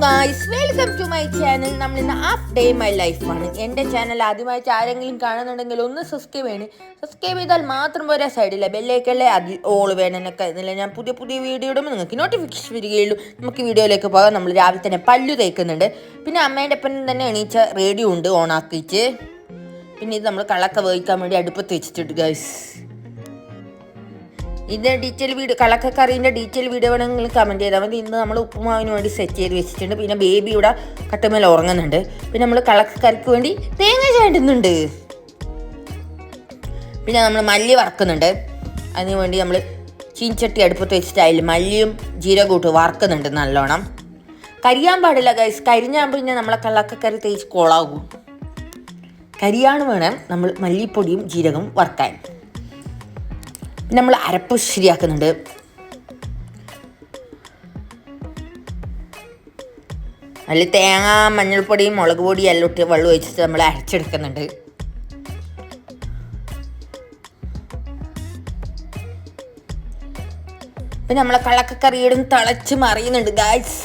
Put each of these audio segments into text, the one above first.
Guys, welcome to my channel. നമ്മൾ ഇന്ന് half day my ലൈഫാണ്. എൻ്റെ ചാനൽ ആദ്യമായിട്ട് ആരെങ്കിലും കാണുന്നുണ്ടെങ്കിൽ ഒന്ന് സബ്സ്ക്രൈബ് ചെയ്യണേ. സബ്സ്ക്രൈബ് ചെയ്താൽ മാത്രം പോരാ, സൈഡിലെ ബെല്ലേക്കല്ലേ അതിൽ ഓൾ വേണമെന്നൊക്കെ എന്നില്ല. ഞാൻ പുതിയ പുതിയ വീഡിയോ ഇടുമ്പോൾ നിങ്ങൾക്ക് നോട്ടിഫിക്കേഷൻ വരികയുള്ളൂ. നമുക്ക് വീഡിയോയിലേക്ക് പോകാം. നമ്മൾ രാവിലെ തന്നെ പല്ലു തേക്കുന്നുണ്ട്. പിന്നെ അമ്മേൻ്റെ ഒപ്പം തന്നെ എണീച്ച റേഡിയോ ഉണ്ട് ഓണാക്കിച്ച്. പിന്നെ ഇത് നമ്മൾ കളക്ക വേവിക്കാൻ വേണ്ടി അടുപ്പത്ത് വെച്ചിട്ടുണ്ട് ഗായ്സ്. ഇതിൻ്റെ ഡീറ്റെയിൽ വീഡിയോ, കളക്കക്കറീൻ്റെ ഡീറ്റെയിൽ വീഡിയോ വേണമെങ്കിൽ കമൻറ്റ് ചെയ്താൽ മതി. ഇന്ന് നമ്മൾ ഉപ്പുമാവിന് വേണ്ടി സെറ്റ് ചെയ്ത് വെച്ചിട്ടുണ്ട്. പിന്നെ ബേബി ഇവിടെ കട്ടുമേൽ ഉറങ്ങുന്നുണ്ട്. പിന്നെ നമ്മൾ കളക്കക്കറിക്ക് വേണ്ടി തേങ്ങ ചേണ്ടുന്നുണ്ട്. പിന്നെ നമ്മൾ മല്ലി വറക്കുന്നുണ്ട്. അതിന് വേണ്ടി നമ്മൾ ചീൻചട്ടി അടുപ്പത്ത് വെച്ചിട്ട് അതിൽ മല്ലിയും ജീരകവും ഇട്ട് വറക്കുന്നുണ്ട് നല്ലോണം. കരിയാൻ പാടില്ല ഗൈസ്. കരിഞ്ഞാൽ പിന്നെ നമ്മളെ കളക്കക്കറി തേച്ച് കോളാകും. കരിയാണ് വേണം നമ്മൾ മല്ലിപ്പൊടിയും ജീരകവും വറക്കാൻ. പിന്നെ നമ്മൾ അരപ്പ് ശരിയാക്കുന്നുണ്ട്. അതിൽ തേങ്ങ, മഞ്ഞൾപ്പൊടിയും മുളക് പൊടിയും എല്ലാം ഇട്ട് വെള്ളം ഒഴിച്ചിട്ട് നമ്മൾ അരച്ചെടുക്കുന്നുണ്ട്. പിന്നെ നമ്മളെ കളക്കക്കറിയിടും തിളച്ച് മറിയുന്നുണ്ട് ഗായ്സ്.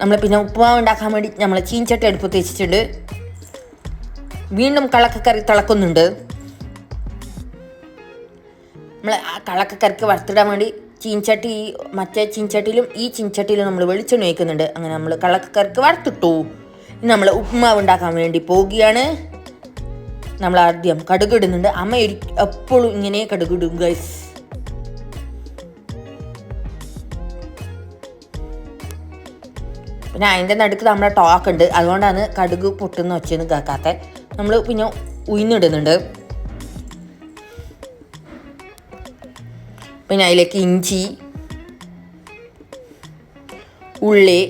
നമ്മൾ പിന്നെ ഉപ്പുമാവ് ഉണ്ടാക്കാൻ വേണ്ടി നമ്മൾ ചീൻചട്ടി അടുപ്പത്ത് വെച്ചിട്ടുണ്ട്. വീണ്ടും കളക്കക്കറി തിളക്കുന്നുണ്ട്. നമ്മൾ ആ കളക്കക്കറിക്ക് വറുത്തിടാൻ വേണ്ടി ചീൻചട്ടി, മറ്റേ ചീൻചട്ടിയിലും ഈ ചീൻചട്ടിയിലും നമ്മൾ വെളിച്ചെണ്ണ ഒഴിക്കുന്നുണ്ട്. അങ്ങനെ നമ്മൾ കളക്കക്കറിക്ക് വറുത്തിട്ടു. ഇനി നമ്മൾ ഉപ്പുമാവ് ഉണ്ടാക്കാൻ വേണ്ടി പോവുകയാണ്. നമ്മൾ ആദ്യം കടുക് ഇടുന്നുണ്ട്. അമ്മ എപ്പോഴും ഇങ്ങനെ കടുക് ഇടും ഗൈസ്. പിന്നെ അതിൻ്റെ നടുക്ക് നമ്മുടെ ടോക്ക് ഉണ്ട്, അതുകൊണ്ടാണ് കടുക് പൊട്ടുന്ന വെച്ചൊന്നും കേൾക്കാത്ത. നമ്മൾ പിന്നെ ഉഴുന്നിടുന്നുണ്ട്. പിന്നെ അതിലേക്ക് ഇഞ്ചി, ഉള്ളി,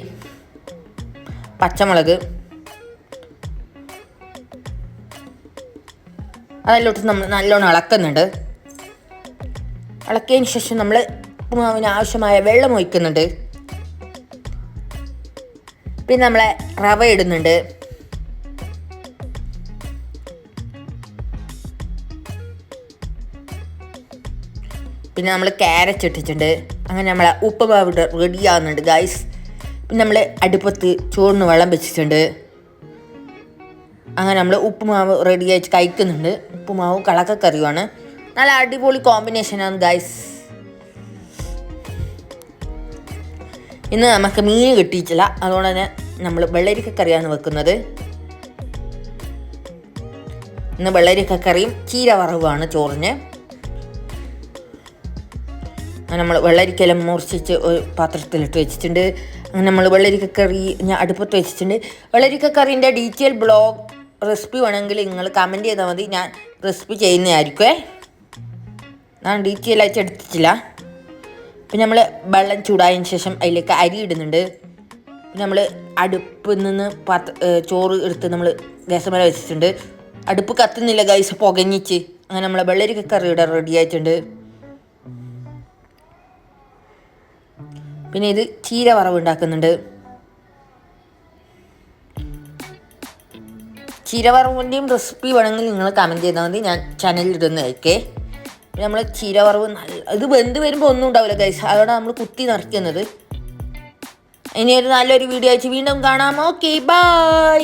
പച്ചമുളക് അതെല്ലാം നമ്മൾ നല്ലോണം ഇളക്കുന്നുണ്ട്. ഇളക്കിയതിന് ശേഷം നമ്മൾ ഉപ്പുമാവിന് ആവശ്യമായ വെള്ളം ഒഴിക്കുന്നുണ്ട്. പിന്നെ നമ്മളെ റവ ഇടുന്നുണ്ട്. പിന്നെ നമ്മൾ ക്യാരറ്റ് ഇട്ടിട്ടുണ്ട്. അങ്ങനെ നമ്മളെ ഉപ്പുമാവ് റെഡി ആവുന്നുണ്ട് ഗായ്സ്. പിന്നെ നമ്മൾ അടുപ്പത്ത് ചോറിന് വെള്ളം വെച്ചിട്ടുണ്ട്. അങ്ങനെ നമ്മൾ ഉപ്പുമാവ് റെഡി ആയിട്ട് കഴിക്കുന്നുണ്ട്. ഉപ്പുമാവും കളക്കക്കറിയുമാണ്. നല്ല അടിപൊളി കോമ്പിനേഷനാണ് ഗായ്സ്. ഇന്ന് നമുക്ക് മീൻ കിട്ടിയിട്ടില്ല, അതുകൊണ്ട് തന്നെ നമ്മൾ വെള്ളരിക്കക്കറിയാണ് വെക്കുന്നത്. ഇന്ന് വെള്ളരിക്കക്കറിയും ചീര വറവുമാണ് ചോറിന്. അങ്ങനെ നമ്മൾ വെള്ളരിക്കെല്ലാം മുറിച്ചിട്ട് ഒരു പാത്രത്തിലിട്ട് വെച്ചിട്ടുണ്ട്. അങ്ങനെ നമ്മൾ വെള്ളരിക്കക്കറി ഞാൻ അടുപ്പത്ത് വെച്ചിട്ടുണ്ട്. വെള്ളരിക്കക്കറീൻ്റെ ഡീറ്റെയിൽ ബ്ലോഗ് റെസിപ്പി വേണമെങ്കിൽ നിങ്ങൾ കമൻറ്റ് ചെയ്താൽ മതി. ഞാൻ റെസിപ്പി ചെയ്യുന്നതായിരിക്കുമേ. ഞാൻ ഡീറ്റെയിൽ ആയിട്ട് എടുത്തിട്ടില്ല. പിന്നെ നമ്മൾ വെള്ളം ചൂടായതിന് ശേഷം അതിലേക്ക് അരി ഇടുന്നുണ്ട്. പിന്നെ നമ്മൾ അടുപ്പിൽ നിന്ന് ചോറ് എടുത്ത് നമ്മൾ ഗ്യാസ് മേലെ വെച്ചിട്ടുണ്ട്. അടുപ്പ് കത്തുന്നില്ല ഗൈസ്, പുകഞ്ഞിച്ച്. അങ്ങനെ നമ്മളെ വെള്ളരിക്കക്കറി ഇവിടെ റെഡി ആയിട്ടുണ്ട്. പിന്നെ ഇത് ചീര വറവ് ഉണ്ടാക്കുന്നുണ്ട്. ചീര വറവിൻ്റെയും റെസിപ്പി വേണമെങ്കിൽ നിങ്ങൾ കമൻറ്റ് ചെയ്താൽ മതി. ഞാൻ ചാനലിൽ ഇടുന്നതായിരിക്കേ. പിന്നെ നമ്മൾ ചീര വറവ് ഇത് വെന്ത് വരുമ്പോൾ ഒന്നും ഉണ്ടാവില്ല ഗൈസ്, അതോടെ നമ്മൾ കുത്തി നിറയ്ക്കുന്നത്. ഇനി ഒരു നല്ലൊരു വീഡിയോ അയച്ച് വീണ്ടും കാണാം. Okay, by.